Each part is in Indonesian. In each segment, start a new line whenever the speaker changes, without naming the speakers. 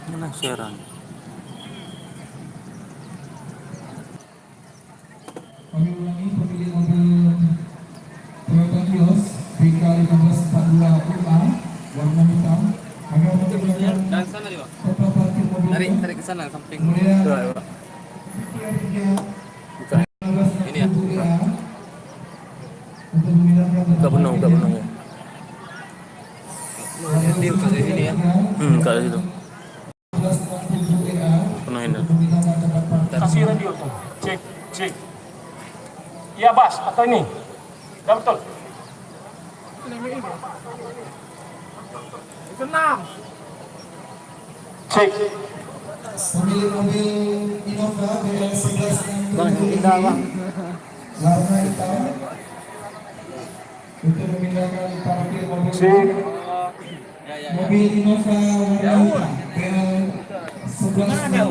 Penasaran.
Kami ulangi pemilih mobil Toyota Vios BK1542 UA warna hitam. Kami memperlihatkan total parkir mobil.
Tarik ke sana samping.
Kemudian
Ini ya.
untuk memindahkan
Buka penuh ya.
Nanti buka dari sini ya.
Buka dari situ. Penuhin dah.
Kasih radio tuh. Cek. Iya Bas, atau ini? Udah betul. Tenang. Cek.
Pemilik mobil Innova BL11
Bang, pindah bang.
warna hitam untuk memindahkan parkir mobil.
Cek.
Mobil Innova warna hitam BL11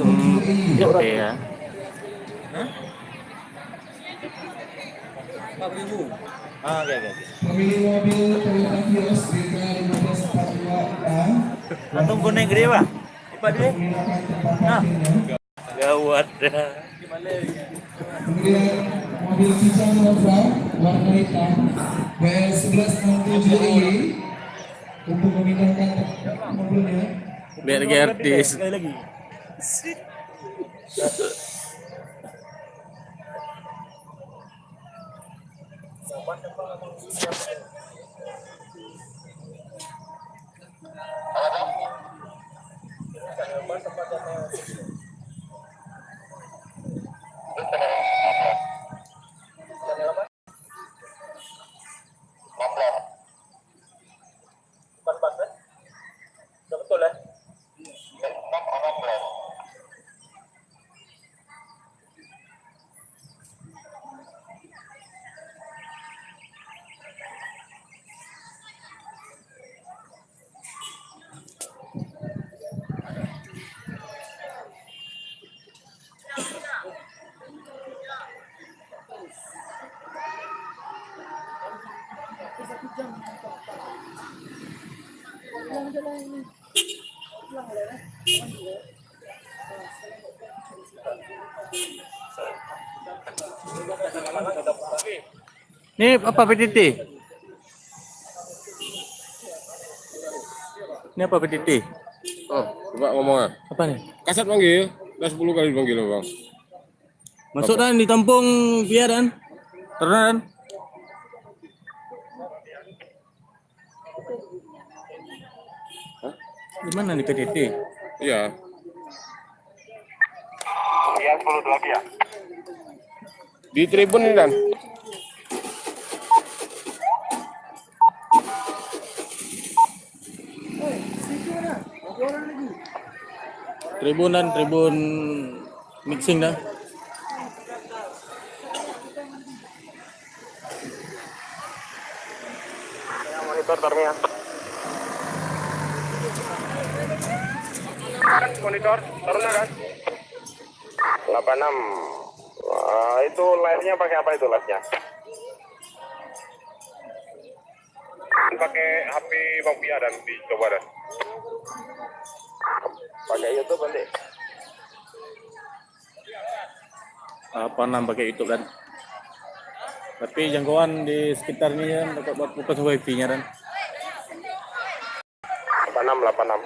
Oke ya.
4.000. Oke.
Pemilik mobil Toyota Vios BK1542A
Tunggu naik gede bang.
memindahkan tempat parkirnya.
Gawat dah.
Kemudian mobil Kia Nova warna hitam BL1167i untuk memindahkan mobilnya.
Biar gratis.
Udah betul ya?
Ini apa PTT? Ini apa PTT?
Oh, coba ngomong.
Apa nih?
Kasat panggil. Udah 10 kali dipanggil, Bang.
Masuk dan ditampung biar dan. Turun. Gimana nih PTT?
Iya.
Iya, 10 lagi ya.
Di tribun ini, Dan.
Tribun mixing dah.
Monitor termnya. Monitor turunnya kan?
86. Itu live-nya pakai apa itu live-nya?
Pakai HP Bang Pia dan dicoba dan.
Pakai YouTube nanti.
Apa nam pakai itu kan? Tapi jangkauan di sekitarnya kan dapat buka wifi-nya kan.
86.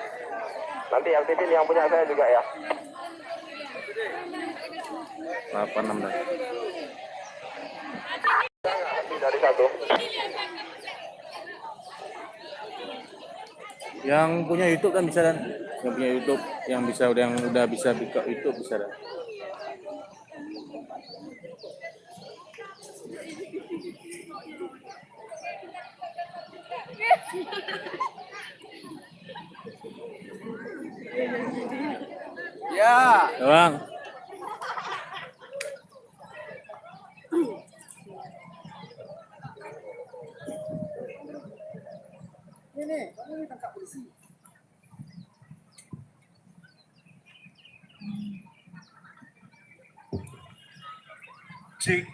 Nanti LTP yang punya saya juga ya.
86 dah.
Lebih dari satu.
Yang punya YouTube kan bisa dan. Yang punya YouTube yang udah bisa buka YouTube bisa dan.
Ya.
Bang.
Ini, kamu ditangkap polisi.
Cek.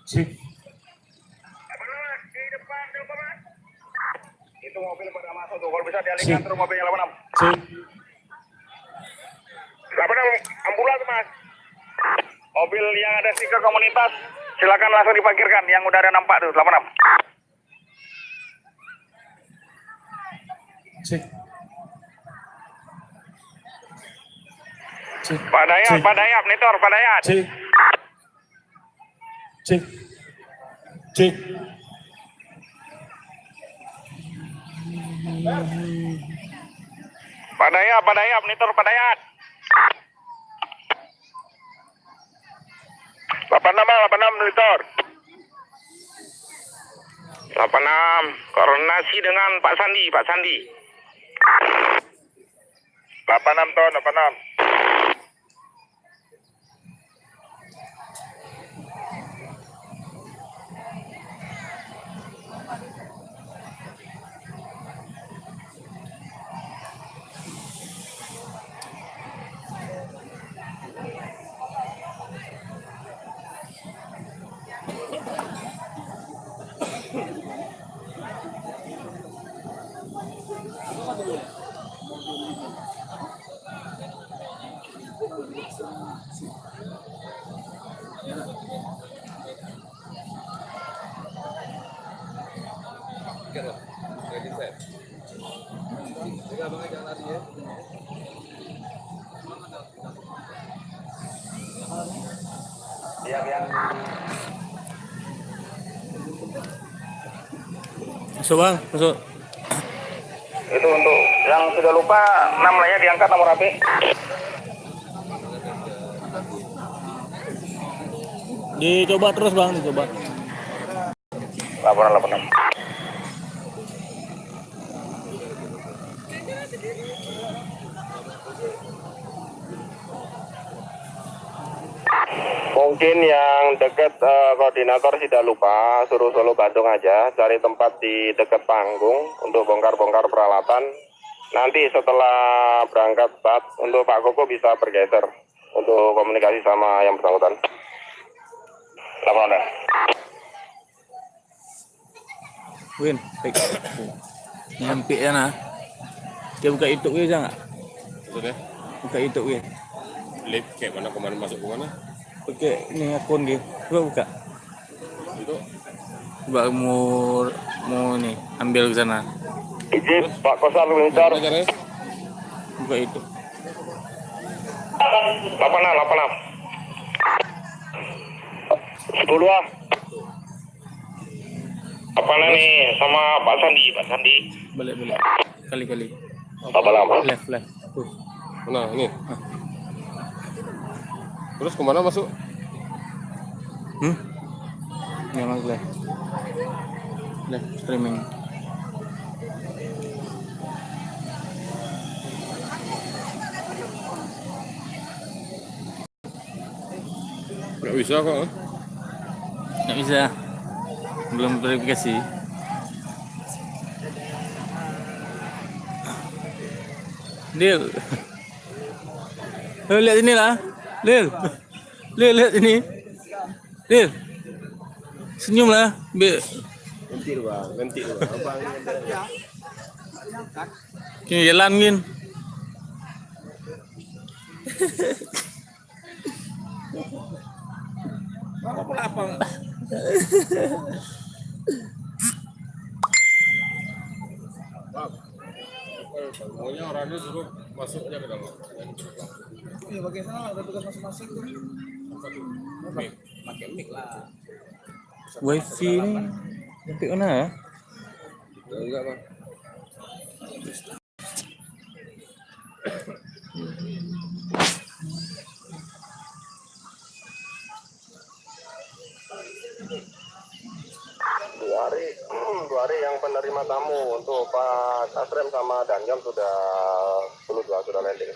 Cek.
Itu mobil pada masuk tuh. Kalau bisa dialihkan terus mobilnya 86.
Cek.
86 ambulans mas. Mobil yang ada stiker komunitas silakan langsung diparkirkan. Yang udah ada nampak tuh 86.
Cek. Cek.
Pak Dayat, Pak Dayat, monitor Pak Dayat.
Cek. Cek. Cek.
Pak Dayat, monitor Pak Dayat. 86 monitor. 86 koordinasi dengan Pak Sandi. 86 ton 86.
Masuk bang, masuk.
Itu untuk yang sudah lupa namanya diangkat nomor HP.
Dicoba terus bang, dicoba.
Laporan 86. Mungkin yang dekat koordinator sudah lupa, suruh Solo Bandung aja, cari tempat di dekat panggung untuk bongkar-bongkar peralatan. Nanti setelah berangkat start, untuk Pak Koko bisa bergeser untuk komunikasi sama yang bersangkutan. Laporan.
Win, baik. Nyampe ya nah. Dia buka itu ya jangan.
Sudah.
Buka itu ya.
Lift kayak mana kemarin masuk ke mana?
Pakai ini akun gitu. Coba buka.
Itu
Coba mau nih ambil ke sana.
Izin Pak Kosar Winter.
mana caranya?
Buka itu.
86. Apa nih sama Pak Sandi?
Balik. Kali.
Apa lama?
Left.
Mana ini? Terus kemana masuk?
Yang left. Left streaming.
Nggak bisa kok.
Nggak bisa. Belum verifikasi. Lil. Lihat ini lah. Lil, lihat ini. Lil. Senyum lah.
Lentil bang. Abang
Kini jalan gin.
Pokoknya orangnya suruh masuk aja ke dalam.
Ya bagaimana ada tugas masing-masing tuh. Pakai mic lah.
Wifi ini sampai mana ya?
Enggak bang.
Dua hari yang penerima tamu untuk Pak Kasrem sama Danjam sudah landing.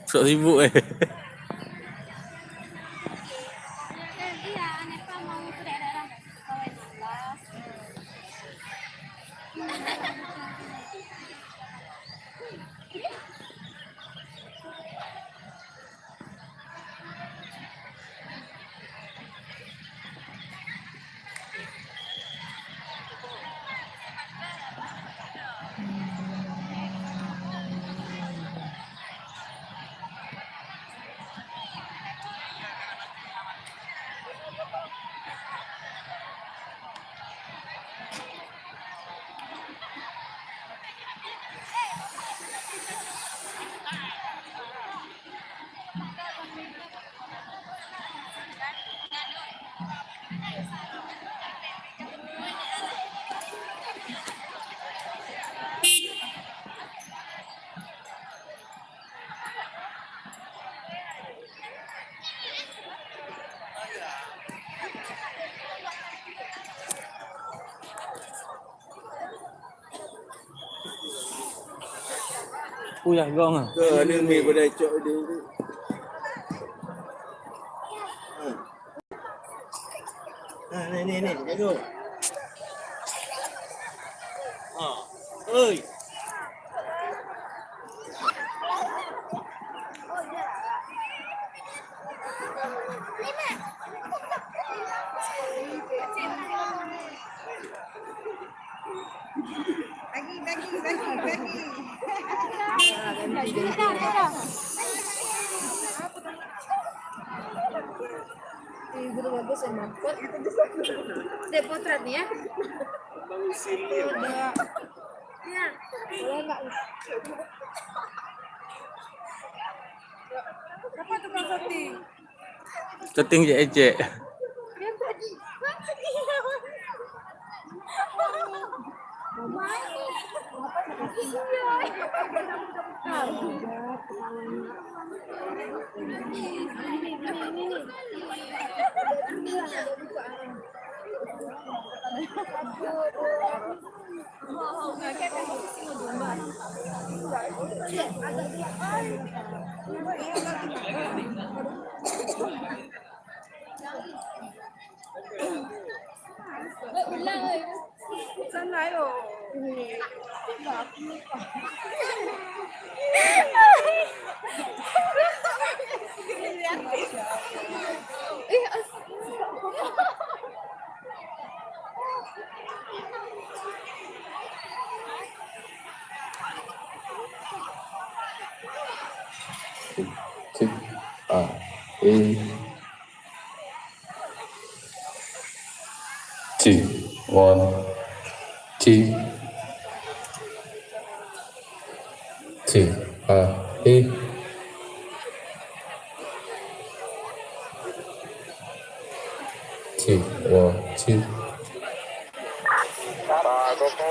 Sok sibuk eh.
Iya, Neva mau ke daerah Kawen Alas.
Puyah gong ah.
Ke ni mi pada cok dia. Ni jago. Oi.
Guru bagus ya, Mak. Dek potret nih ya. Udah. Ya, boleh nggak? Berapa tukang setting?
Setting je ejek.
Yang tadi.
Two, A, two, one, two, two, A, two, one, two.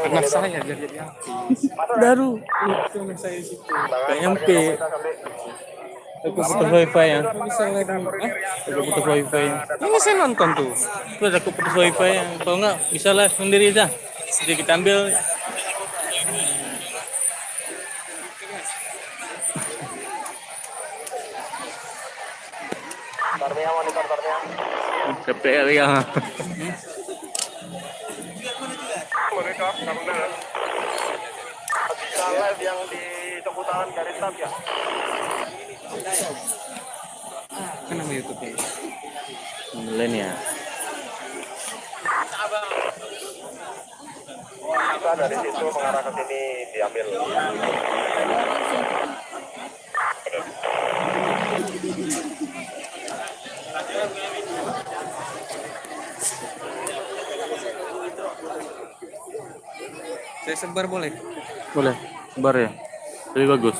Anak saya jadi baru itu anak saya situ. Gak nyampe. Aku putus wifi ya. Aku putus wifi ya. Ini saya nonton tuh. Terus aku putus wifi ya. Kalau nggak bisa lah sendiri aja. Jadi kita ambil.
Monitornya.
KPL ya.
Monitor, benar. Bisa live yang di seputaran garis tab ya.
Kan nama YouTube ya. Milenia.
Kita dari situ mengarah ke sini diambil.
Saya sebar boleh?
Boleh. Sebar ya. Lebih bagus.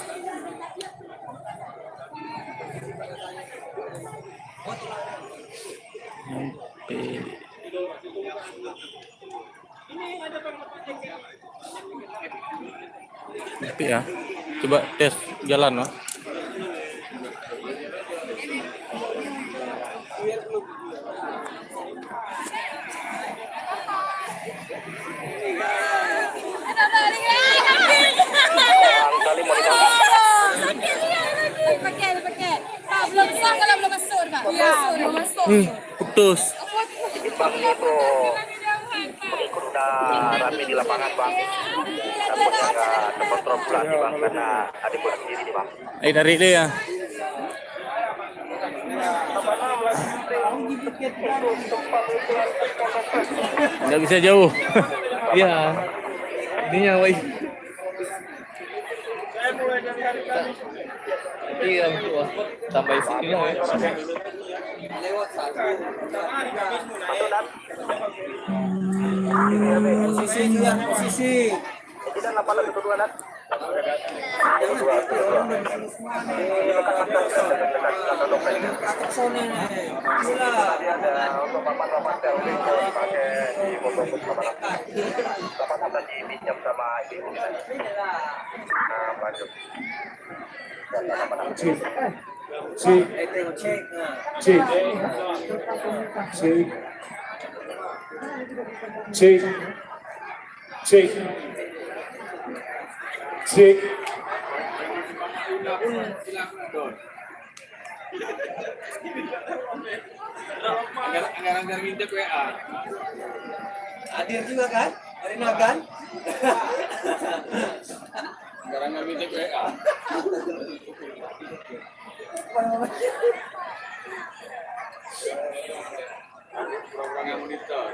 Tapi ya, coba tes jalan loh.
Kali mau
Putus.
Bang itu pengikut udah rame di lapangan bang. Takutnya nggak terkontrol pula nih bang karena ada bulan sendiri nih bang.
Dari dia ya. Nggak bisa jauh. Iya. Ininya woi. Iya, tambah sini lah.
Posisi juga, posisi.
Kita 8 dan. Untuk papan-papan selfie pakai di foto-foto papan dipinjam sama ibu. Nah, lanjut.
Cek,
Tengok cek.
cek, cek, cek, cek, cek.
Anggaran ngintip WA.
Hadir juga kan? Hari Nagan.
Anggaran ngintip WA. Program monitor.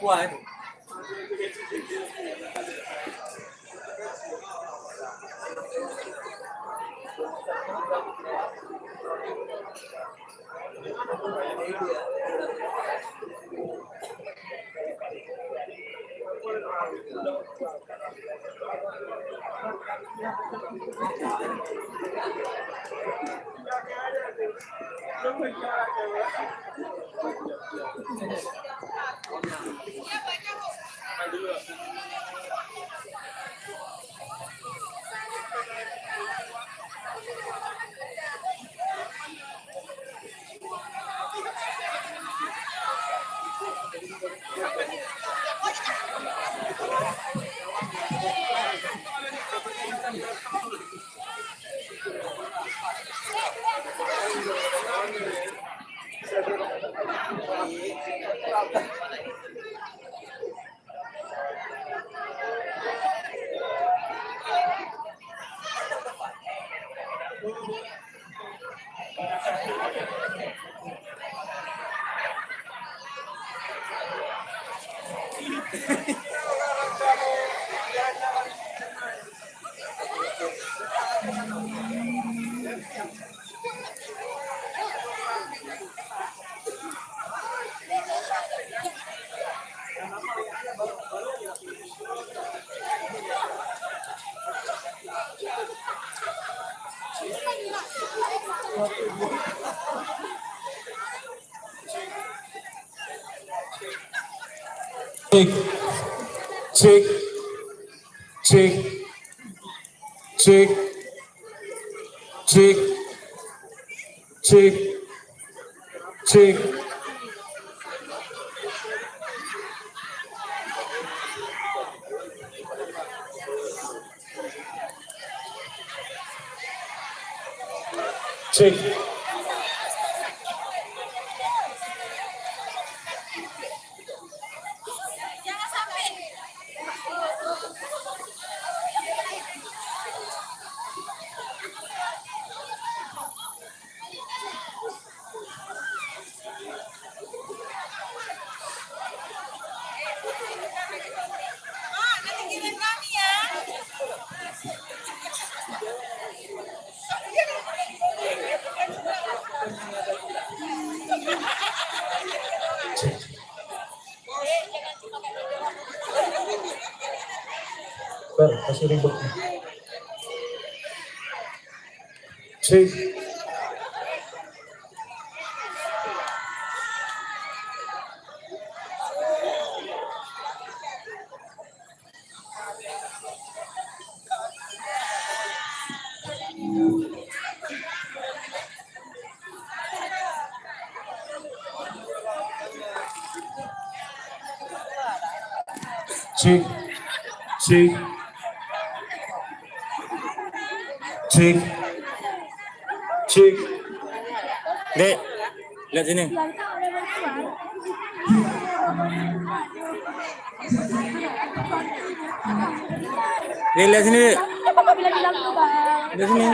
Buat.
Cek, cek, cek, cek, cek, cek, cek. Cek.
Jangan sampai. Nanti kirim kami ya.
Kasih ribet. Cek. Cek. Cek. Cek. Cek.
Dek, lihat sini. Dek, lihat sini, Dek. Lihat sini.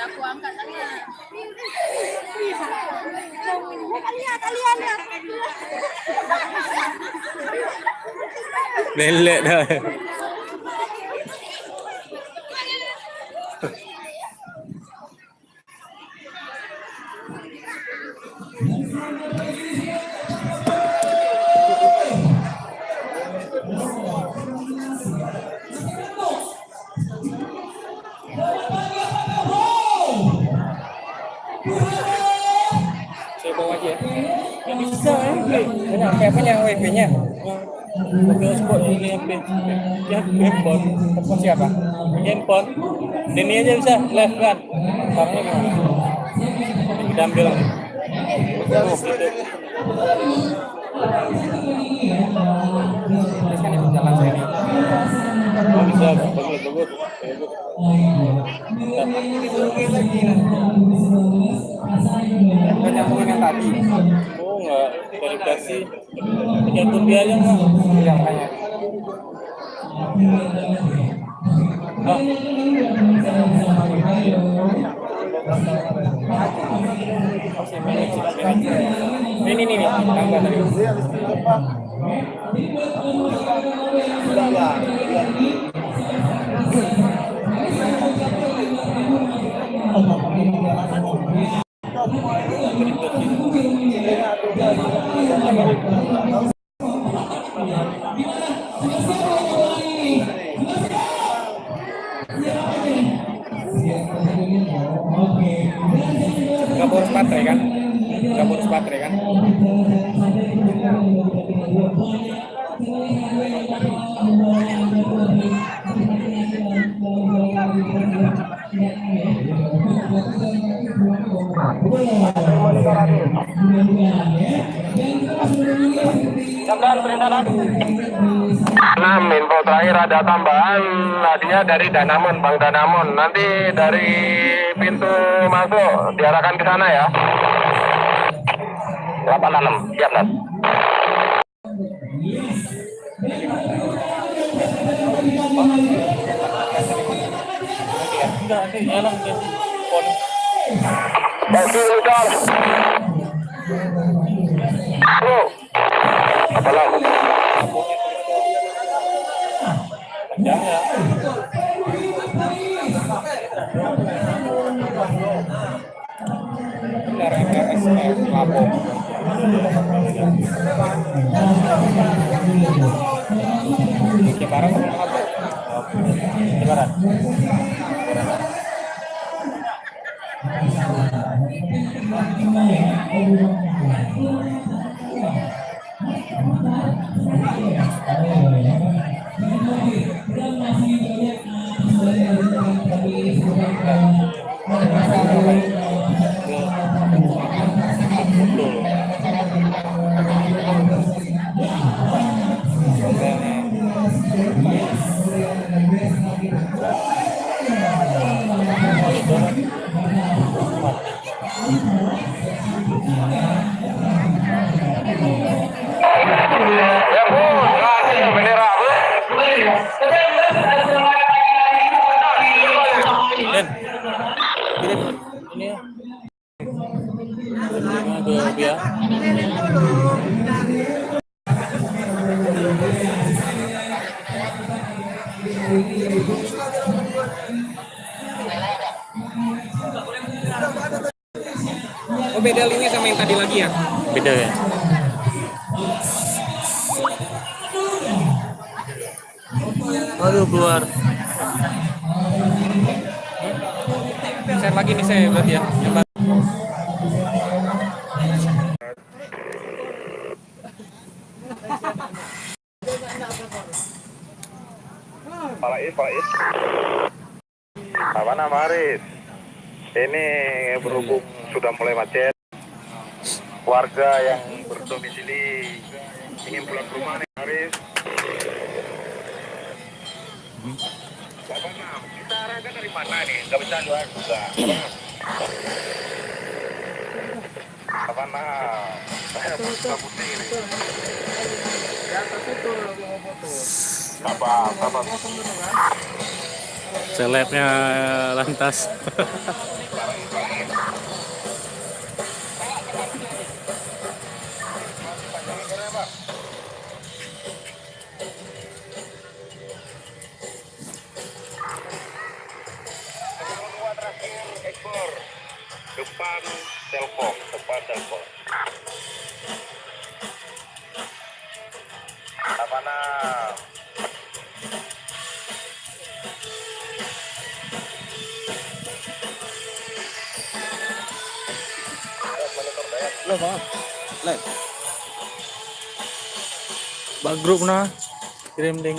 Aku angkat tangan. Lihat.
Lelek dah. Saya bawa aja. Nggak bisa, banyak apa-apanya WP-nya. Mobil sport ini HP. Ya, handphone. Handphone siapa? Handphone. Ini aja bisa live kan. Caranya gimana? Kita ambil. Oh, gitu. Terus kan itu jalan saya nih. Oh, bisa, bagus. Kan nyambungin yang tadi. Oh, enggak. Verifikasi. Tergantung dia aja nggak? Iya, makanya. Oh. Ini tangga tadi. Nggak boros baterai kan?
Info terakhir ada tambahan tadinya dari Danamon, Bang Danamon. Nanti dari pintu masuk diarahkan ke sana ya. 86, siap Mas.
Oh, beda linknya sama yang tadi lagi ya?
Beda ya. Aduh, keluar.
Share lagi nih saya berarti ya.
Pak Is. Apa nama Aris? Ini berhubung sudah mulai macet, warga yang berdomisili ingin pulang ke rumah nih, Haris. 86, kita arahkan dari mana nih? Nggak bisa dua juga. 86, saya buka putih ini. Apa?
Selebnya lantas.
Ekor depan telepon. Mana?
Lah, Bang. Lah. Bag grup na kirim link.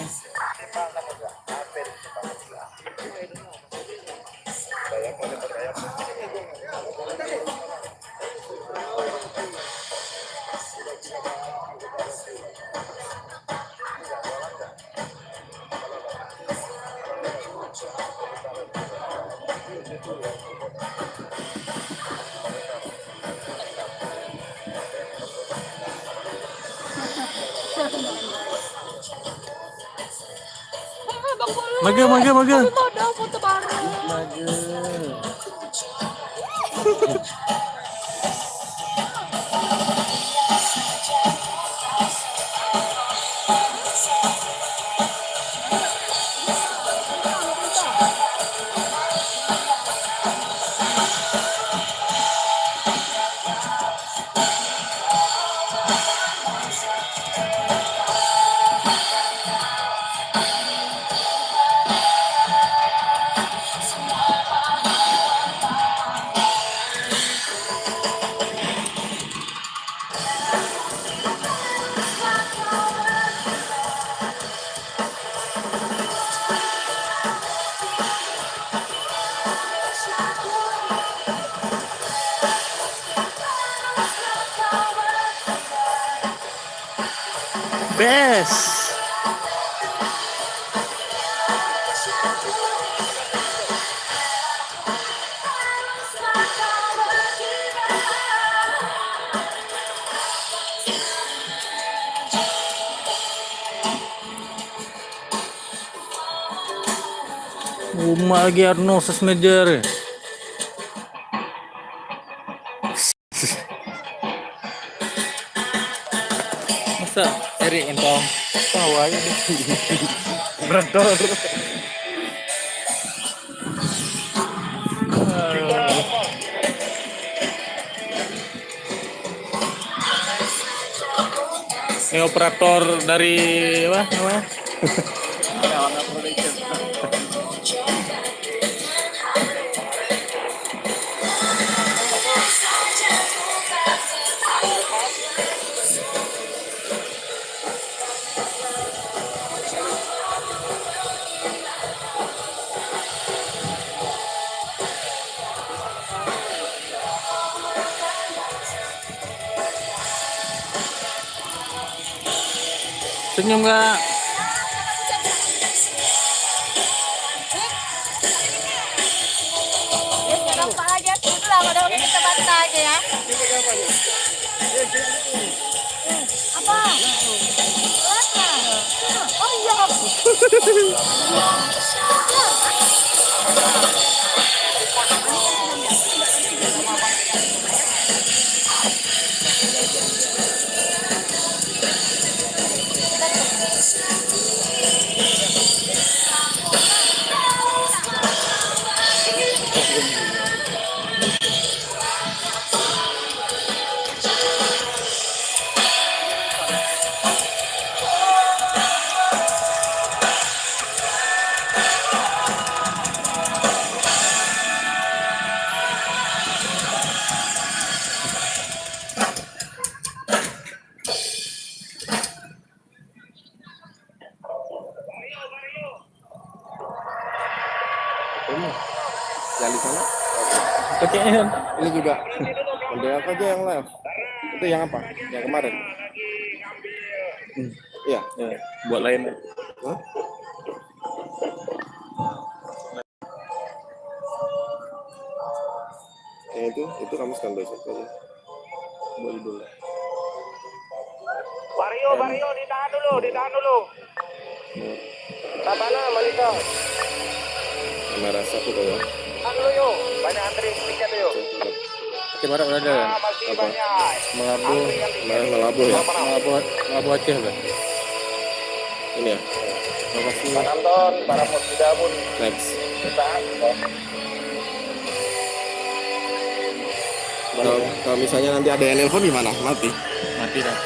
Maga.
Mau dong foto bareng.
Best. Uma lagi Arno sesmejer. Masa Eri entong tahu aja deh. Berator. Ini operator dari apa namanya? Senyum nggak?
Ya sekarang Pak aja dulu lah, udah kita bantah aja ya. Apa? Apa? Oh iya.
Pakai
Ini juga. Bendera aja yang live.
Itu yang apa? Yang kemarin? Iya.
Ya, buat lain.
Hah? Yang itu kamu sekarang besok aja. Buat dulu.
Vario, ditahan dulu. Sabana, Malika.
Kamera satu tuh ya.
Tahan dulu yuk, banyak antri tiket tuh yuk.
Oke, baru udah ada.
Masih
Apa?
banyak.
Melabu,
Kemarin Melabu ya.
Melabu Aceh kan.
Ini ya.
Makasih.
Pak Anton, para musida pun
Next.
ditahan.
Kalau misalnya nanti ada yang nelpon gimana? Mati.
Mati dah.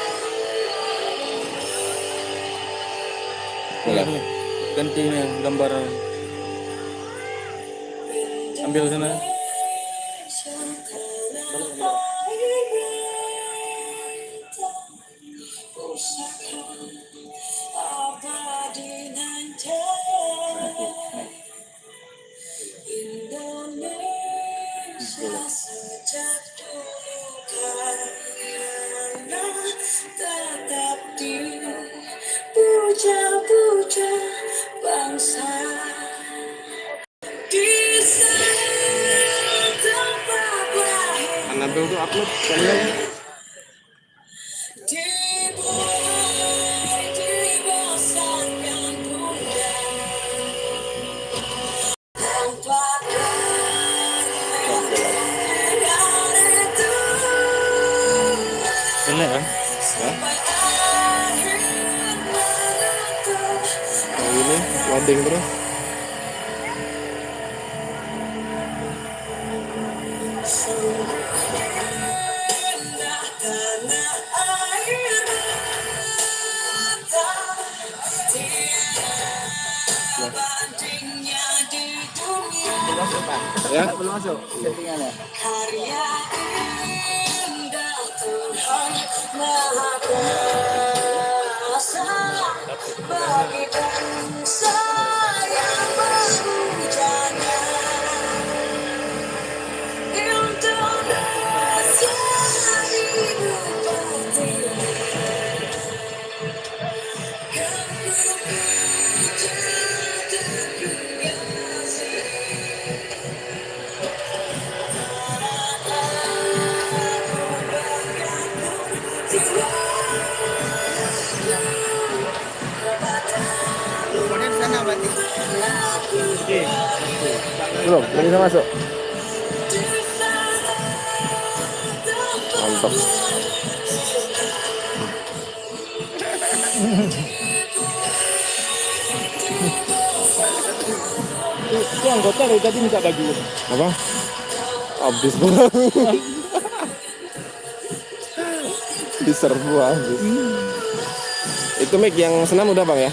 Boleh.
Ganti ini gambar. Ambil sana.
Puja-puja bangsa di tempat lahir
Kan nanti untuk upload kalian.
di bosankan bunda tanpa kerenan itu
Ini kan.
sampai akhir menutup
Yang ini loading terus.
indah tanah air mata tiada bandingnya di dunia
Ya.
karya indah Tuhan Maha Kuasa bagi bangsa yang memujanya. Indonesia ibu pertiwi yang berpuja terkasih.
Belum, belum bisa masuk. Mantap.
Itu anggota dari tadi minta baju.
Apa? Habis banget. Diserbu habis. Itu mic yang senam udah bang ya?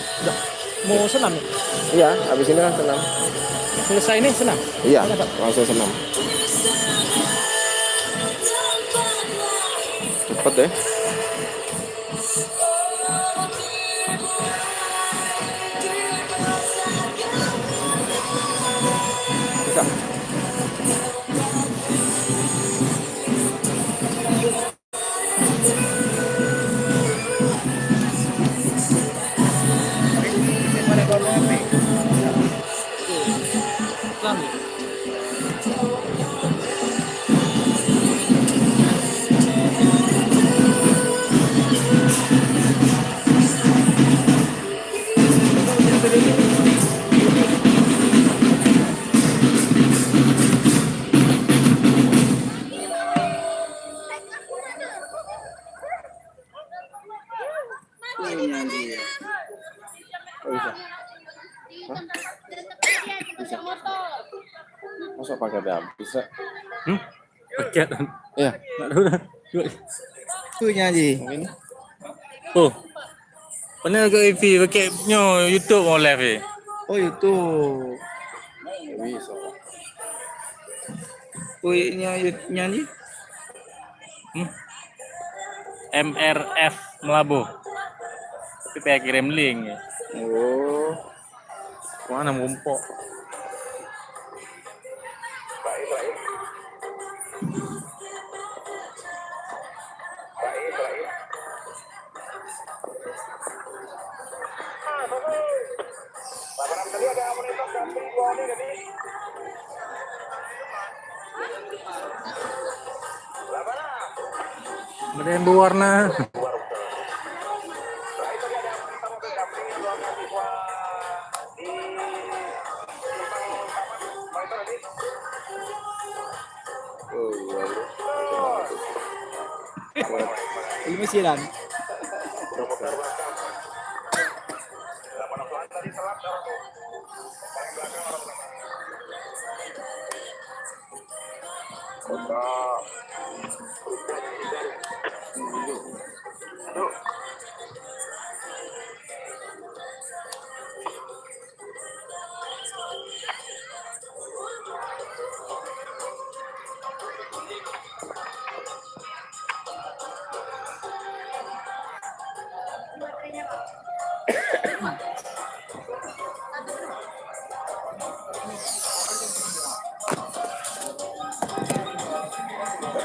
Mau senam?
Iya, habis ini kan senam.
Selesai ini senam.
Iya, langsung senam. Cepet deh. Bisa. Masa paketnya habis ya?
Paket.
Iya.
Udah.
Itu nyanyi.
Ini.
Oh. Pernah ke EV paketnya YouTube mau live ni.
Oh itu.
Bisa.
Oh nyanyi.
MRF Melabu. Tapi saya kirim link.
Oh.
Mana ngumpuk? Ada yang berwarna.
Ini silang.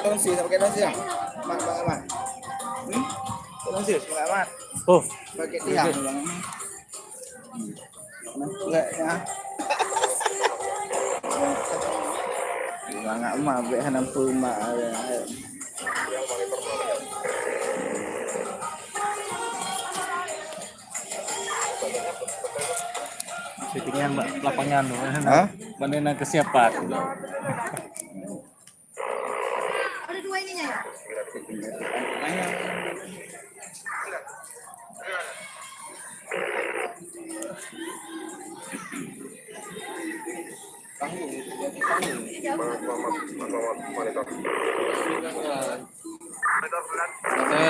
Lonsi, tak pakai lonsi ya? Mat, Bang Ahmad. Lonsi, Bang Ahmad.
Oh,
Pakai tiang, Bang. Enggak ya. Bang Ahmad, be hanam puma.
syutingnya lapangan.
Hah?
Bandena kesiapan.
Ada dua ininya ya?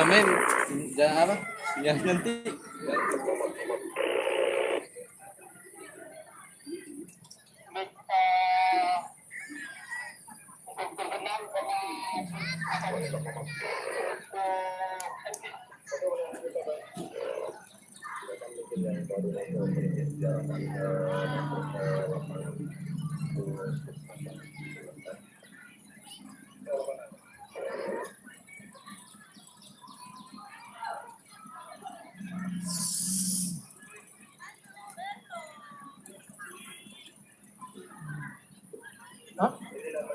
Men, jangan apa? Yang nanti.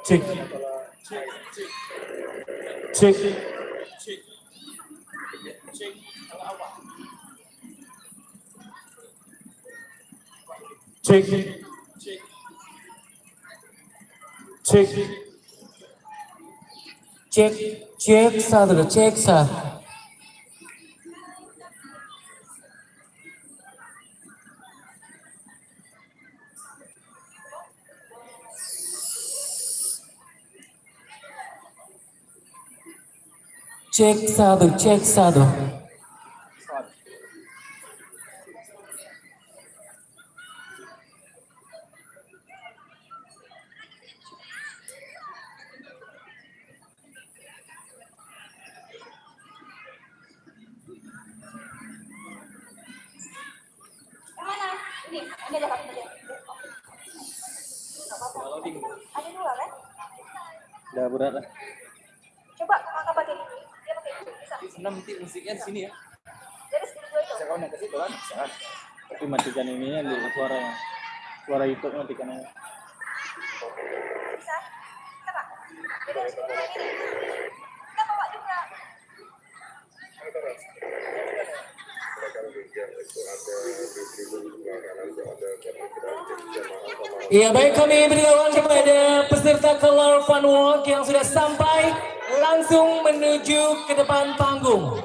Cek. Cek. Cek. Cek. Cek. Cek sa dulu, cek sa. Cek satu, cek satu.
Mana? Ini ada satu aja. Ada dua kan?
Udah berat lah.
Coba kakak pakai ini. Dia pakai itu. Bisa.
Senam nanti musiknya di sini ya.
Jadi studio itu.
Kau nak ke situ kan? Jangan.
Tapi matikan ininya dulu suaranya. Suara YouTube matikan aja.
Bisa. Bisa Pak. Jadi studio yang ini. Kita bawa juga.
Ya baik, kami berikan kepada peserta Color Fun Walk yang sudah sampai langsung menuju ke depan panggung.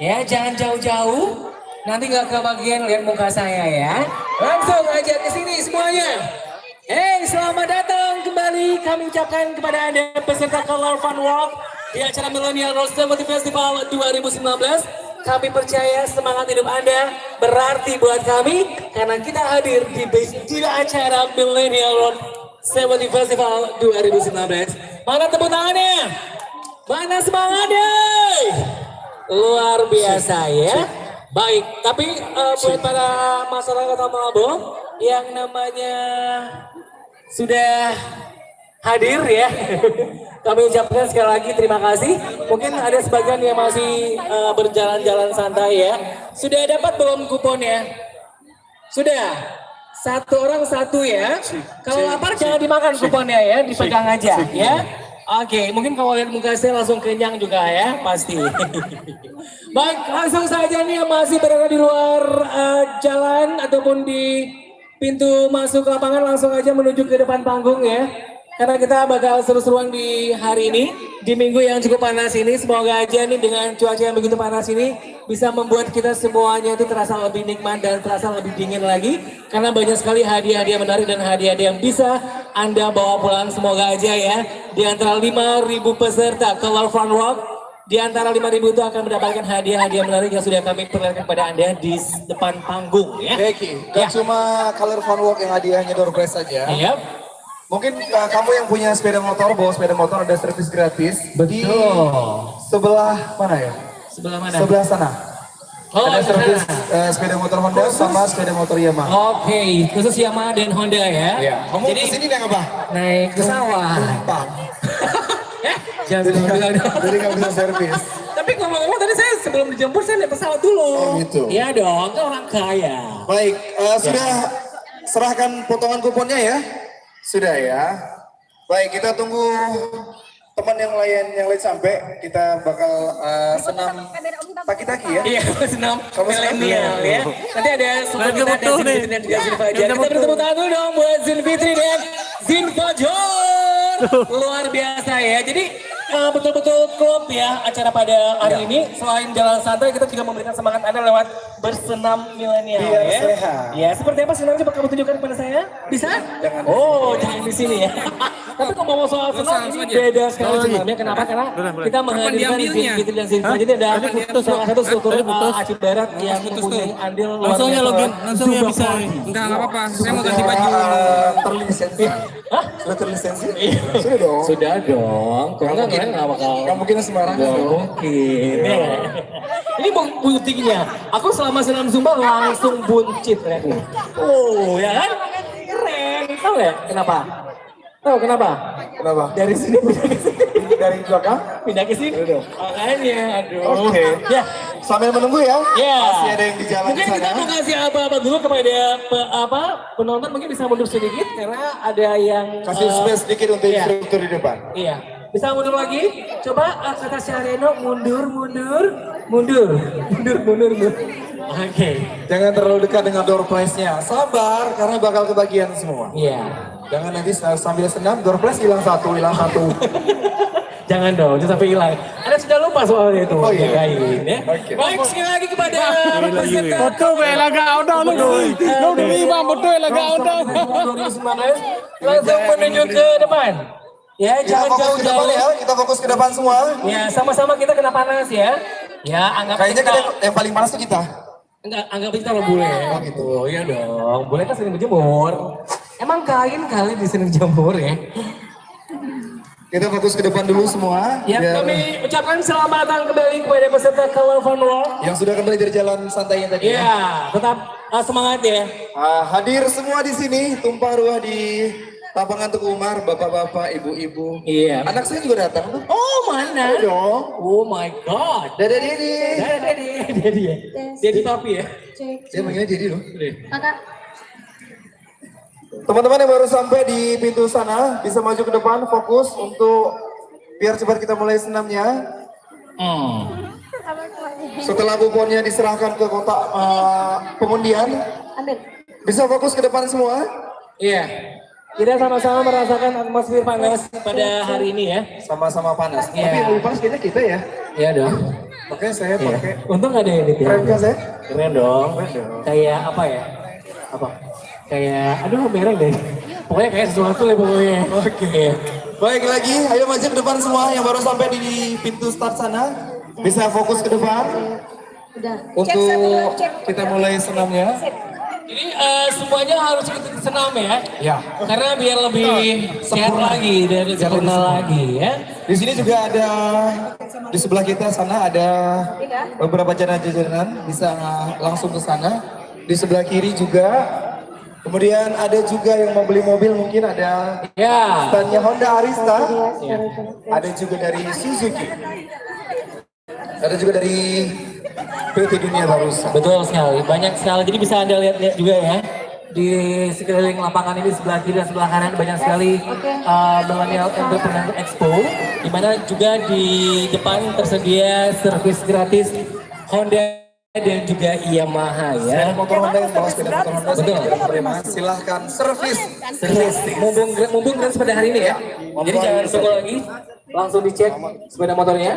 Ya jangan jauh-jauh, nanti nggak kebagian lihat muka saya ya. Langsung aja ke sini semuanya. Hey, selamat datang kembali kami ucapkan kepada Anda peserta Color Fun Walk di acara Millennial Road Festival 2019. Kami percaya semangat hidup Anda berarti buat kami karena kita hadir di acara Millennial Road Festival 2019. Mana tepuk tangannya? Mana semangatnya? Luar biasa ya. Baik, tapi buat para masyarakat Tambalabo yang namanya sudah hadir ya. Kami ucapkan sekali lagi terima kasih. Mungkin ada sebagian yang masih berjalan-jalan santai ya. Sudah dapat belum kuponnya? Sudah? Satu orang satu ya. Kalau lapar jangan dimakan kuponnya ya, dipegang aja ya. Oke, mungkin kalau lihat muka saya langsung kenyang juga ya, pasti. Baik, langsung saja nih yang masih berada di luar jalan ataupun di pintu masuk lapangan langsung aja menuju ke depan panggung ya. Karena kita bakal seru-seruan di hari ini, di minggu yang cukup panas ini. Semoga aja nih dengan cuaca yang begitu panas ini bisa membuat kita semuanya itu terasa lebih nikmat dan terasa lebih dingin lagi. Karena banyak sekali hadiah-hadiah menarik dan hadiah-hadiah yang bisa Anda bawa pulang. Semoga aja ya, di antara 5.000 peserta Color Fun Walk, di antara 5.000 itu akan mendapatkan hadiah-hadiah menarik yang sudah kami perlihatkan kepada Anda di depan panggung ya.
Becky, gak cuma Color Fun Walk yang hadiahnya door prize saja.
Iya.
Mungkin kamu yang punya sepeda motor, bawa sepeda motor ada servis gratis. Di
Betul.
sebelah mana ya?
Sebelah mana?
Sebelah sana.
Oh,
ada
di
servis
sana.
sepeda motor Honda sama sepeda motor Yamaha.
Oke, khusus Yamaha dan Honda ya.
Iya. Kamu
Jadi
kesini naik apa?
naik pesawat.
Tumpang.
Jangan
Jadi
bilang dong.
jadi nggak bisa servis.
Tapi ngomong-ngomong tadi saya sebelum dijemput saya naik pesawat dulu.
Oh, gitu.
Iya dong, kan orang kaya.
Baik, sudah serahkan potongan kuponnya ya? Sudah ya. Baik, kita tunggu teman yang lain sampai. Kita bakal senam taki-taki ya.
Iya, senam
Sama
milenial ya. Nanti ada
Lagi
kita ada
butuh nih.
Zin dan juga Zin Fajar. Kita beri tepuk tangan dulu dong buat Zin Fitri dan Zin Fajar. Luar biasa ya. Jadi betul-betul klop ya acara pada hari ini. Selain jalan santai, kita juga memberikan semangat Anda lewat bersenam milenial
Biar
ya.
sehat.
Ya, seperti apa senamnya coba kamu tunjukkan kepada saya? Bisa?
Jangan
jangan di sini ya. Tapi kalau mau soal senam ini beda sekali senamnya. Kenapa? Karena kita menghadirkan Zin Fitri dan Zin Fajar. Jadi ada salah satu struktur Aceh Barat yang mempunyai andil luar
Langsung ya
biasa.
login, langsung ya
Zumba
bisa.
party.
Enggak apa-apa, saya mau ganti baju.
Terlisensi.
Hah?
Sudah terlisensi?
Iya.
Sudah dong.
Sudah dong. Kalau enggak kalian nggak bakal.
Gak mungkin sembarangan
Nggak
dong.
mungkin. Ya. Ini buktinya. Aku selama senam Zumba langsung buncit lihat nih. Oh ya kan? Keren. Tahu ya kenapa? Tahu kenapa?
Kenapa?
Dari sini pindah ke sini.
Dari belakang?
Pindah ke sini.
Udah.
Makanya aduh.
Oke.
Ya.
Sambil menunggu ya.
Ya.
Masih ada yang di jalan
Mungkin kita
sana.
mau kasih apa-apa dulu kepada penonton, mungkin bisa mundur sedikit karena ada yang
Kasih space sedikit untuk
iya.
instruktur di depan.
Iya. Bisa mundur lagi? Coba kata Syareno mundur. Oke.
Jangan terlalu dekat dengan door prize-nya. Sabar, karena bakal kebagian semua.
Iya.
Jangan nanti sambil senam, door prize hilang satu.
Jangan dong, itu sampai hilang. Anda sudah lupa soalnya itu.
Oh iya.
Jagain, ya.
Oke.
Baik, sekali lagi kepada peserta.
Foto laga udah lu doi. Lu demi bang betul laga udah.
2019 langsung menuju ke depan. Ya,
Kita
jangan
fokus ke depan
jauh-jauh.
ya, kita fokus ke depan semua.
Ya, sama-sama kita kena panas ya. Ya, anggap
Kayaknya
kita
yang paling panas tuh kita.
anggap kita lo bule. Oh gitu. Iya dong. Bule kan sering berjemur. Emang kain kali di sini jemur ya.
Kita fokus ke depan dulu semua.
Ya,
biar
kami ucapkan selamat datang kembali kepada peserta Color Fun Walk.
yang sudah kembali dari jalan santainya tadi.
Iya, tetap semangat ya.
Hadir semua di sini, tumpah ruah di lapangan Tugu Umar, bapak-bapak, ibu-ibu.
Iya.
Anak saya juga datang tuh.
Oh mana?
Ayo dong.
Oh my god.
Dadah Didi.
Dedi ya. Dedi papi ya.
Saya manggilnya Didi loh.
Kakak.
Teman-teman yang baru sampai di pintu sana bisa maju ke depan, fokus untuk biar cepat kita mulai senamnya. Setelah kuponnya diserahkan ke kotak pengundian,
Ambil.
bisa fokus ke depan semua.
Iya. Kita sama-sama merasakan atmosfer panas pada hari ini ya.
Sama-sama panas.
Iya.
Tapi yang lebih panas kayaknya kita ya.
Iya dong.
Makanya saya
Iya.
pakai.
Untung gak ada yang ditiru.
Keren kan saya?
Keren dong.
Keren dong.
Kayak apa ya? Apa? Kayak, aduh merah deh. Pokoknya kayak sesuatu lah pokoknya. Oke.
Baik lagi, ayo maju ke depan semua yang baru sampai di pintu start sana. Bisa fokus ke depan
Udah.
untuk kita mulai senamnya.
Jadi semuanya harus ikut senam ya.
Ya.
Karena biar lebih sehat lagi dan sempurna lagi ya.
Di sini juga ada di sebelah kita sana ada beberapa jajanan bisa langsung ke sana. Di sebelah kiri juga. Kemudian ada juga yang mau beli mobil mungkin ada
Ya.
standnya Honda Arista. Ada juga dari Suzuki. Ada juga dari PT Dunia Barusan.
Betul sekali, banyak sekali. Jadi bisa Anda lihat-lihat juga ya. di sekeliling lapangan ini sebelah kiri dan sebelah kanan banyak sekali Millennial Entrepreneur Expo, di mana juga di depan tersedia servis gratis Honda dan juga Yamaha ya.
Motor Honda yang bawa sepeda motor Honda
Betul.
silahkan servis.
Mumpung gratis pada hari ini ya. Jadi jangan tunggu lagi, langsung dicek sepeda motornya.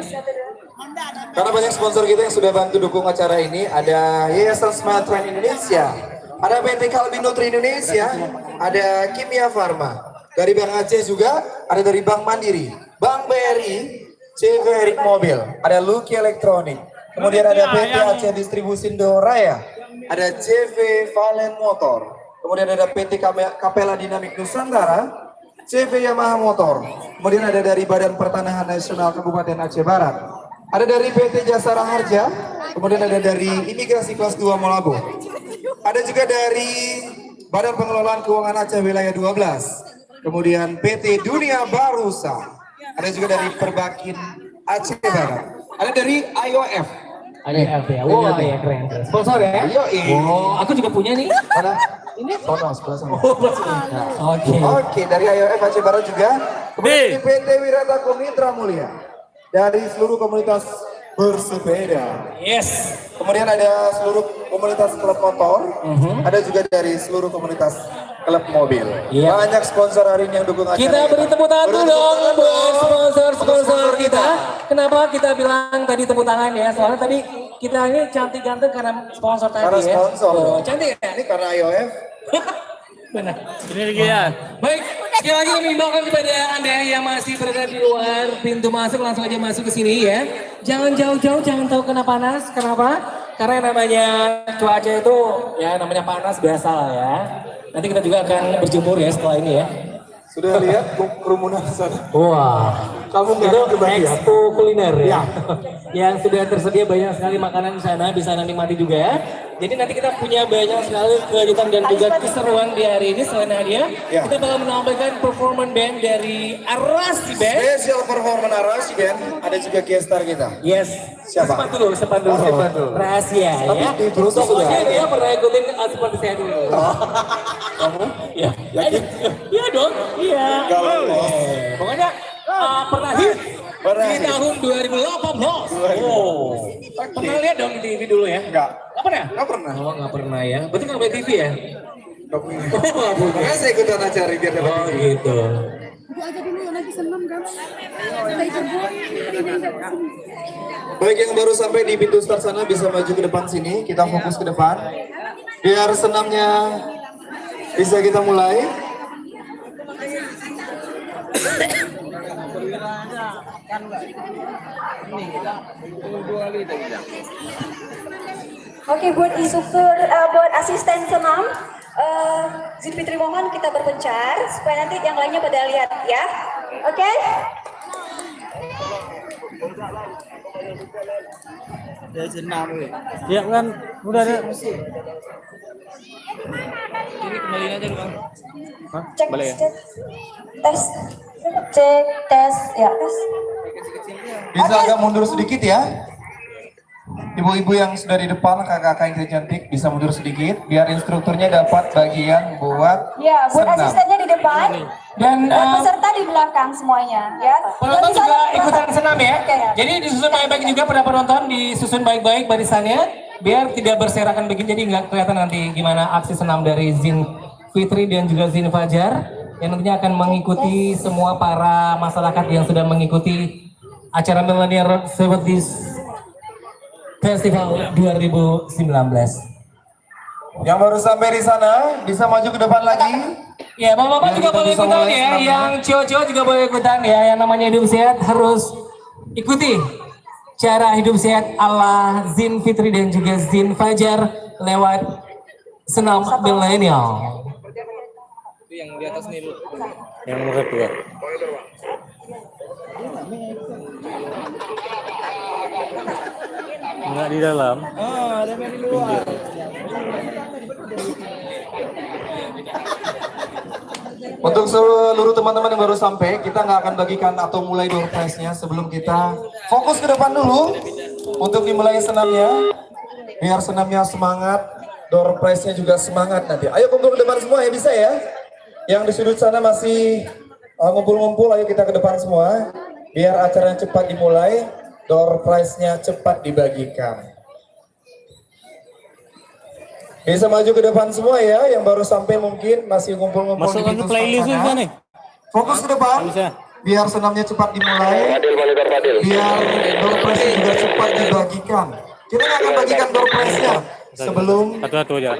Karena banyak sponsor kita yang sudah bantu dukung acara ini. Ada Yayasan Smart Train Indonesia, ada PT Kalbi Nutri Indonesia, ada Kimia Farma. Dari Bank Aceh juga, ada dari Bank Mandiri, Bank BRI, CV Erik Mobil, ada Lucky Elektronik. Kemudian ada PT Aceh Distribusi Indoraya, ada CV Valen Motor. Kemudian ada PT Kapela Dinamik Nusantara, CV Yamaha Motor. Kemudian ada dari Badan Pertanahan Nasional Kabupaten Aceh Barat. Ada dari PT Jasara Harja, kemudian ada dari Imigrasi Kelas 2 Molabo. Ada juga dari Badan Pengelolaan Keuangan Aceh Wilayah 12. Kemudian PT Dunia Barusa. Ada juga dari Perbakin Aceh Barat. Ada dari IOF.
IOF ya, wah ya keren. Sponsor ya? Oh, aku juga punya nih.
Mana? Ini sono sebelah sana.
Oke.
Dari IOF Aceh Barat juga. Kemudian PT Wirata Mitra Mulia. Dari seluruh komunitas bersepeda.
Yes.
Kemudian ada seluruh komunitas klub motor. Ada juga dari seluruh komunitas klub mobil.
Iya.
Banyak sponsor hari ini yang dukung acara
Kita beri tepuk tangan dulu dong buat sponsor kita. Kenapa kita bilang tadi tepuk tangan ya? Soalnya tadi kita ini cantik ganteng karena sponsor tadi
Karena
ya.
sponsor.
Oh, cantik ya?
Ini karena IOF.
Benar.
Ini lagi ya.
Baik, sekali lagi kami imbaukan kepada Anda yang masih berada di luar pintu masuk, langsung aja masuk ke sini ya. Jangan jauh-jauh, jangan tahu kena panas. Kenapa? Karena namanya cuaca itu ya namanya panas biasa lah ya. Nanti kita juga akan berjemur ya setelah ini ya.
Sudah lihat kerumunan sana?
Wah,
Kamu nggak
itu
kebagian?
expo kuliner ya. Yang sudah tersedia banyak sekali makanan di sana, bisa Anda nikmati juga ya. Jadi nanti kita punya banyak sekali kejutan dan juga keseruan di hari ini. Selain hadiah, kita bakal menampilkan performance band dari Arasi Band.
Special performance Arasi Band. Ada juga guest star kita.
Yes.
Siapa?
Sempat dulu.
Sempat dulu.
Rahasia
Tapi
ya.
di Bruce sudah.
Pokoknya dia pernah ikutin seperti saya dulu.
Kamu?
Iya.
Yakin?
Iya dong. Iya.
Kalau
Pokoknya pernah hit
Pernah
di
hit.
tahun 2018. Oh. Pernah lihat dong di TV dulu ya?
Enggak.
Nggak pernah?
Enggak pernah.
Oh, nggak pernah ya. Berarti nggak punya TV ya?
Enggak punya.
Oh, nggak punya.
Makanya saya ikutan acara biar dapat
Oh,
TV.
gitu.
Baik, yang baru sampai di pintu start sana bisa maju ke depan sini. Kita fokus ke depan. Biar senamnya bisa kita mulai.
Oke, buat instruktur, buat asisten senam, Zulfitri mohon kita berpencar supaya nanti yang lainnya pada lihat ya. Oke?
Ya kan, udah ada.
Ini kembaliin aja dulu.
Hah?
Cek,
Balik ya?
tes, cek, tes, ya tes.
Bisa agak mundur sedikit ya. Ibu-ibu yang sudah di depan, kakak-kakak yang cantik bisa mundur sedikit biar instrukturnya dapat bagian buat
Ya, buat
senam.
asistennya di depan,
Dan
buat peserta di belakang semuanya ya.
penonton
Yang di
juga
sana-
ikutan senam ya.
Oke, ya.
Jadi disusun baik-baik juga pada penonton, disusun baik-baik barisannya biar tidak berserakan begini, jadi nggak kelihatan nanti gimana aksi senam dari Zin Fitri dan juga Zin Fajar yang nantinya akan mengikuti semua para masyarakat yang sudah mengikuti acara Millennial Service Festival 2019.
Yang baru sampai di sana bisa maju ke depan lagi.
Ya, bapak-bapak
Biar
juga
kita
boleh
bisa
ikutan
mulai
ya,
senamnya.
yang cowok-cowok juga boleh ikutan ya, yang namanya hidup sehat harus ikuti cara hidup sehat ala Zin Fitri dan juga Zin Fajar lewat senam milenial.
Itu yang di atas nih lu.
Yang nomor 2. Enggak di dalam.
Ada yang di luar.
Untuk seluruh teman-teman yang baru sampai, kita nggak akan bagikan atau mulai door prize-nya sebelum kita fokus ke depan dulu untuk dimulai senamnya. Biar senamnya semangat, door prize-nya juga semangat nanti. Ayo kumpul ke depan semua ya, bisa ya. Yang di sudut sana masih ngumpul-ngumpul, ayo kita ke depan semua. Biar acaranya cepat dimulai, door prize-nya cepat dibagikan. Bisa maju ke depan semua ya, yang baru sampai mungkin masih ngumpul-ngumpul di
Masukkan ke
pintu
playlist
sana.
juga nih.
Fokus ke depan,
Bisa.
biar senamnya cepat dimulai, biar door prize juga cepat dibagikan. Kita nggak akan bagikan door prize-nya sebelum
Satu-satu aja.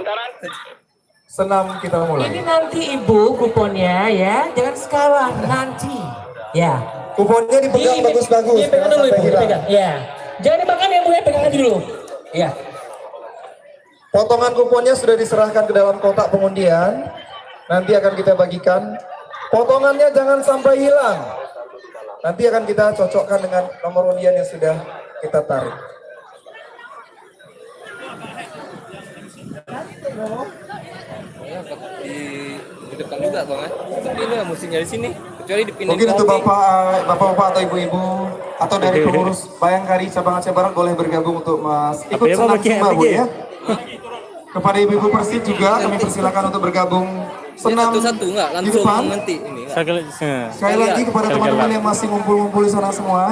senam kita
Ini
mulai.
nanti Ibu kuponnya ya, jangan sekarang, nanti. Ya.
Kuponnya dipegang bagus-bagus,
Dipegang
jangan
dulu
sampai
Ibu,
hilang.
dipegang. Ya. Jangan dimakan ya Bu ya, pegang aja dulu. Ya.
Potongan kuponnya sudah diserahkan ke dalam kotak pengundian. Nanti akan kita bagikan. Potongannya jangan sampai hilang. Nanti akan kita cocokkan dengan nomor undian yang sudah kita tarik.
Di depan juga bang ya. Tapi ini musiknya di sini. Kecuali dipindahin.
Mungkin untuk bapak-bapak atau ibu-ibu atau dari pengurus Bayangkari cabang Aceh Barat boleh bergabung untuk ikut
Apa ya, Pak?
senam
Pakai
Zumba, Bu
RPG?
ya. Kepada ibu-ibu Persib juga kami persilakan untuk bergabung senam
Satu-satu enggak
di
langsung
depan.
nanti ini.
Sekali lagi kepada teman-teman yang masih ngumpul-ngumpul di sana semua.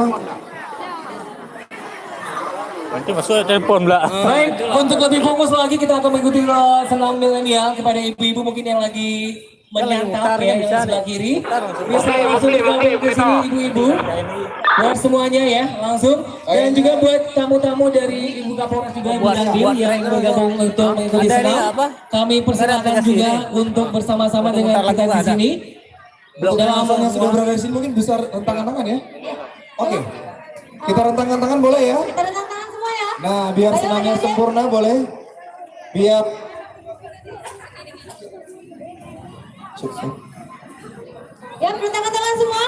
Nanti masuk telepon pula.
Baik, untuk lebih fokus lagi kita akan mengikuti senam milenial kepada ibu-ibu mungkin yang lagi menyantap ya, yang sebelah kiri. Bisa langsung bergabung ke sini ibu-ibu. Buat semuanya ya, langsung. Dan juga buat tamu-tamu dari Ibu Kapolres juga Ibu Dandim yang bergabung untuk mengikuti senam. Kami persilakan juga untuk bersama-sama dengan kita di sini.
Dan abang yang sudah berada di sini mungkin bisa rentangkan tangan ya. Oke. Kita rentangkan tangan boleh ya?
Kita rentang tangan semua ya.
Nah, biar senamnya sempurna boleh. Biar
Ya, rentangkan tangan semua.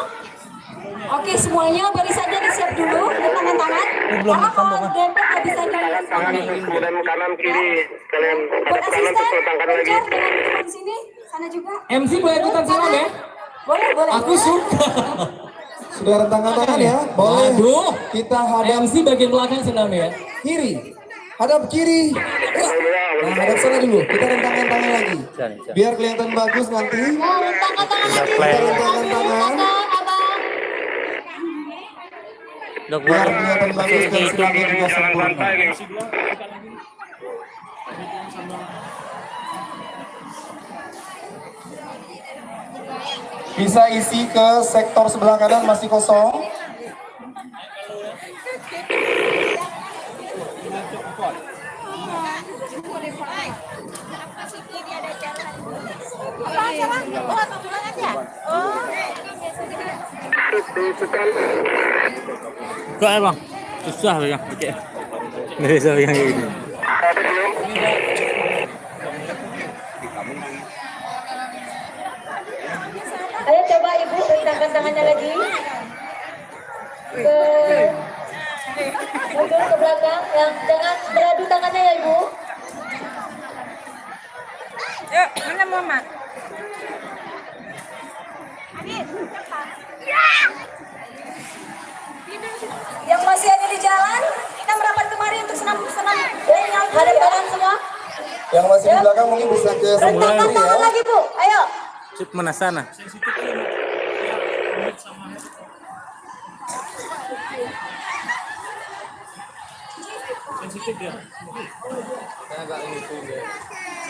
Oke, semuanya barisannya disiap dulu, rentangkan tangan. Karena kalau dempet nggak bisa
Tangan kemudian kanan kiri kalian
Buat
hadap kanan terus
asisten,
tangan lagi.
pencar dengan teman di sini, sana juga.
MC boleh ikutan senam ya?
Boleh, boleh.
Aku suka.
sudah rentangkan tangan ya? Boleh.
Aduh,
Kita hadap
MC bagian belakang senam ya.
kiri. Hadap kiri. Nah, hadap sana dulu. Kita rentangkan tangan lagi. Biar kelihatan bagus nanti.
Mau rentangkan tangan lagi.
Kita rentangkan tangan.
Abang.
Biar kelihatan bagus dan senamnya juga sempurna. Bisa isi ke sektor sebelah kanan masih kosong.
Kok ya bang? Susah pegang. Oke. Nggak bisa pegang kayak gini.
Ayo coba ibu rentangkan tangannya lagi. Mundur ke belakang, yang jangan beradu tangannya ya ibu.
Yuk, mana Muhammad?
Yang masih ada di jalan, kita merapat kemari untuk senam-senam. Yang hadap kanan semua.
Yang masih di belakang mungkin bisa ke sebelah
Rentangkan
kiri ya.
tangan lagi bu, ayo.
Cip mana sana?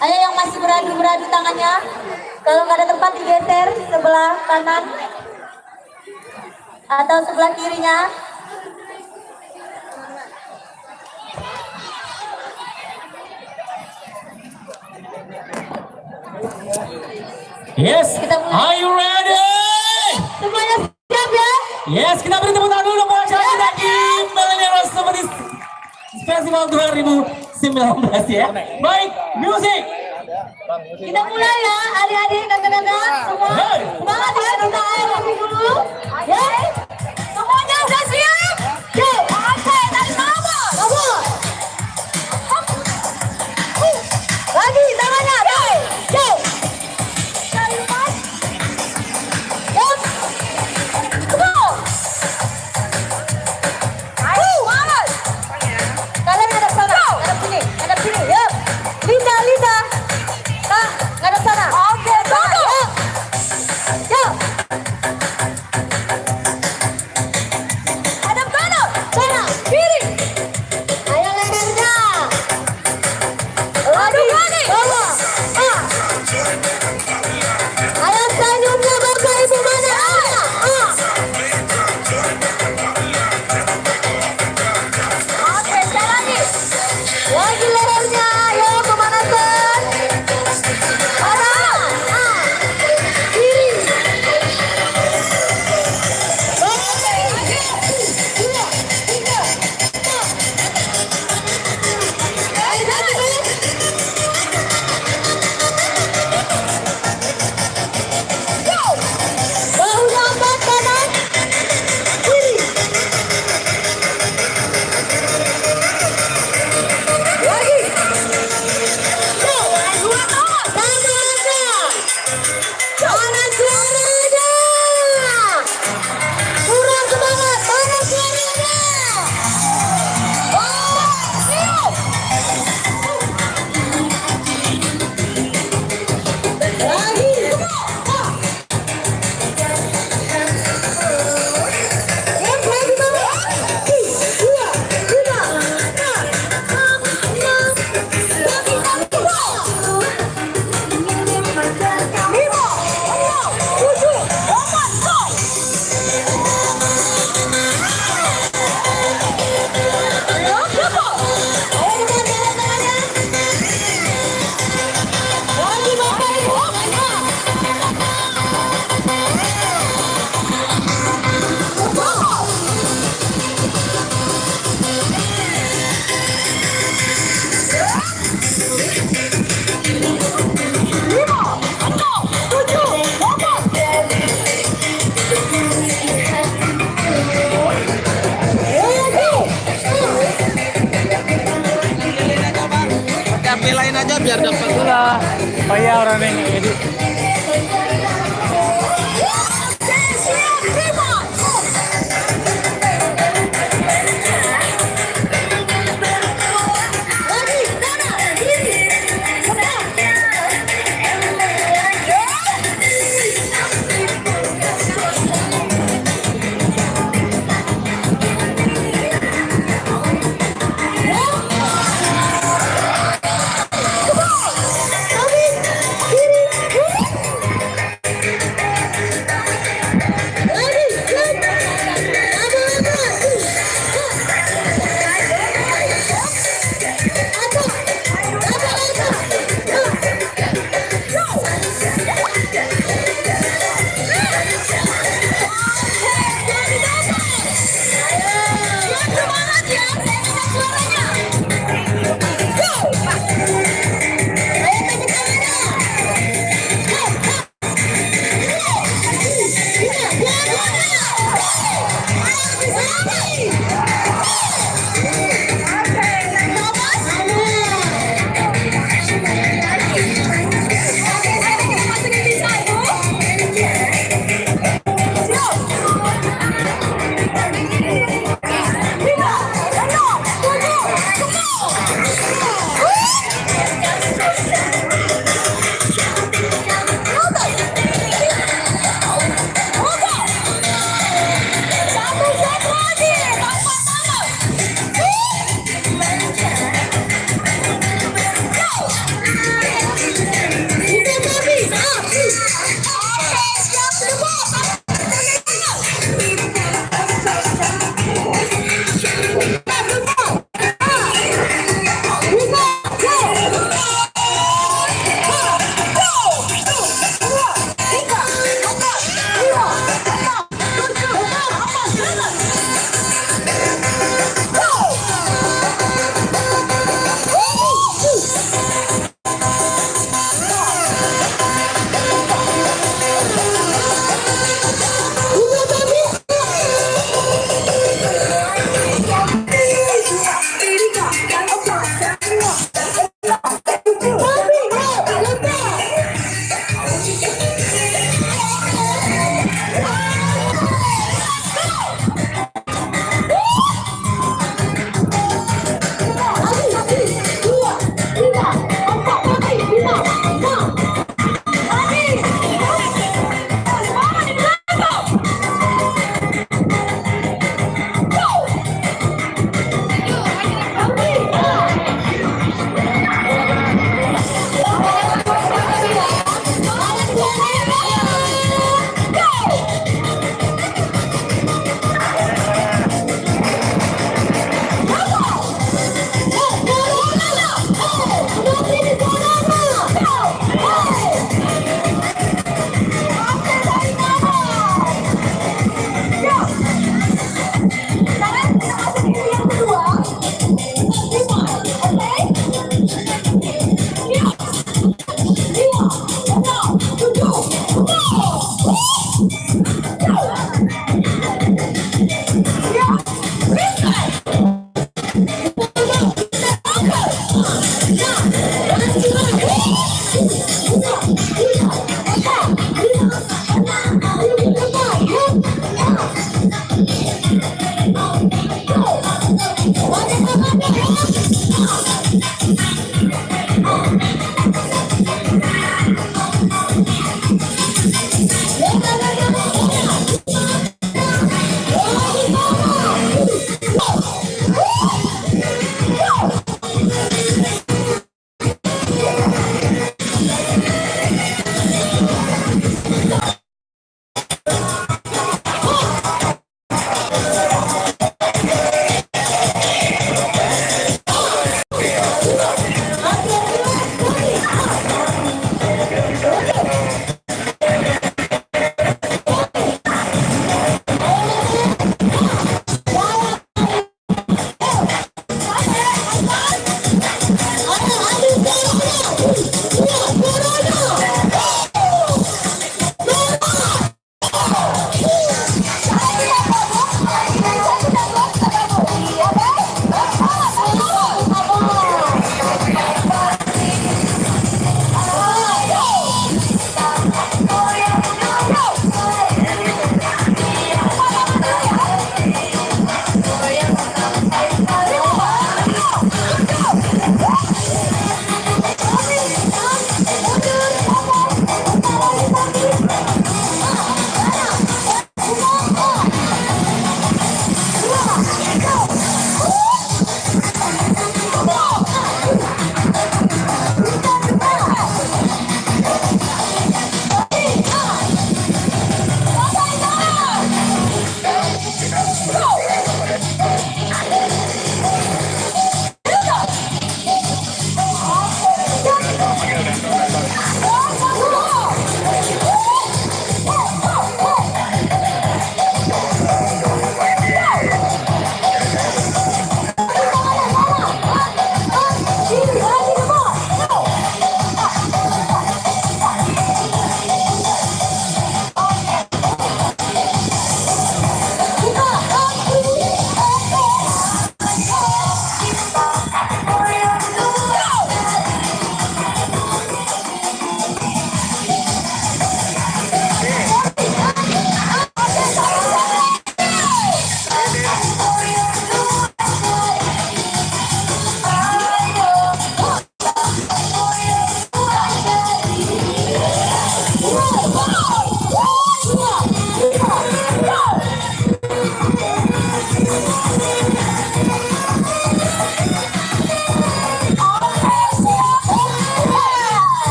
Ayo yang masih beradu tangannya. Kalau nggak ada tempat digeser sebelah kanan atau sebelah kirinya.
Yes,
Kita mulai.
are you ready?
Semuanya siap ya?
Yes, kita beri tepuk tangan dulu buat acara kita di Millennial Seperti Festival 2019 ya. Baik, musik.
Kita mulai ya, adik-adik, kakak-kakak, semua. Semangat ya, kita ayo dulu. Ya, semuanya udah siap? Yuk, oke, tadi sama. Lagi tangannya, baik. Yuk. Kalimat. Yuk. Come on. Ayo, semangat. Kalian hadap sana, hadap sini, yuk. Linda,
biar dapat.
Itulah payah orang yang edit.
Kiri,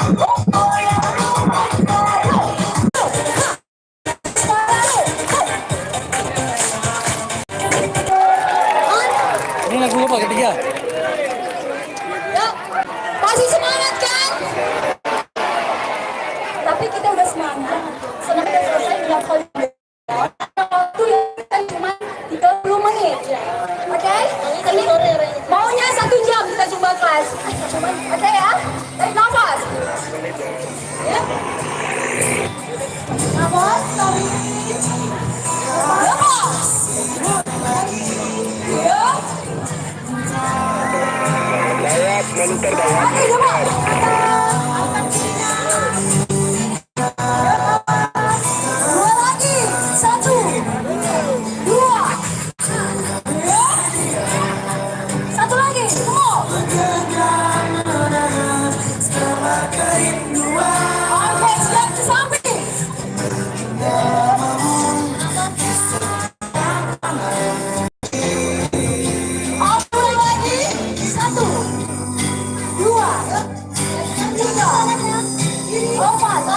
Ini lagu apa ketiga?
Yuk, masih semangat kan? Tapi kita udah semangat. Senang udah selesai dengan kali. Waktu yang kita cuma 30 menit. Oke? Ini maunya 1 jam kita coba kelas. Oke ya? Tarik nafas. Ya. Nafas, tarik. Nafas. Ya.
Dayat, meluter Dayat.
Oke, coba. Dua lagi. 1, 2. Ya. 1 lagi. Oke, siap ke samping. Oke lagi. 1, 2, 3, 4.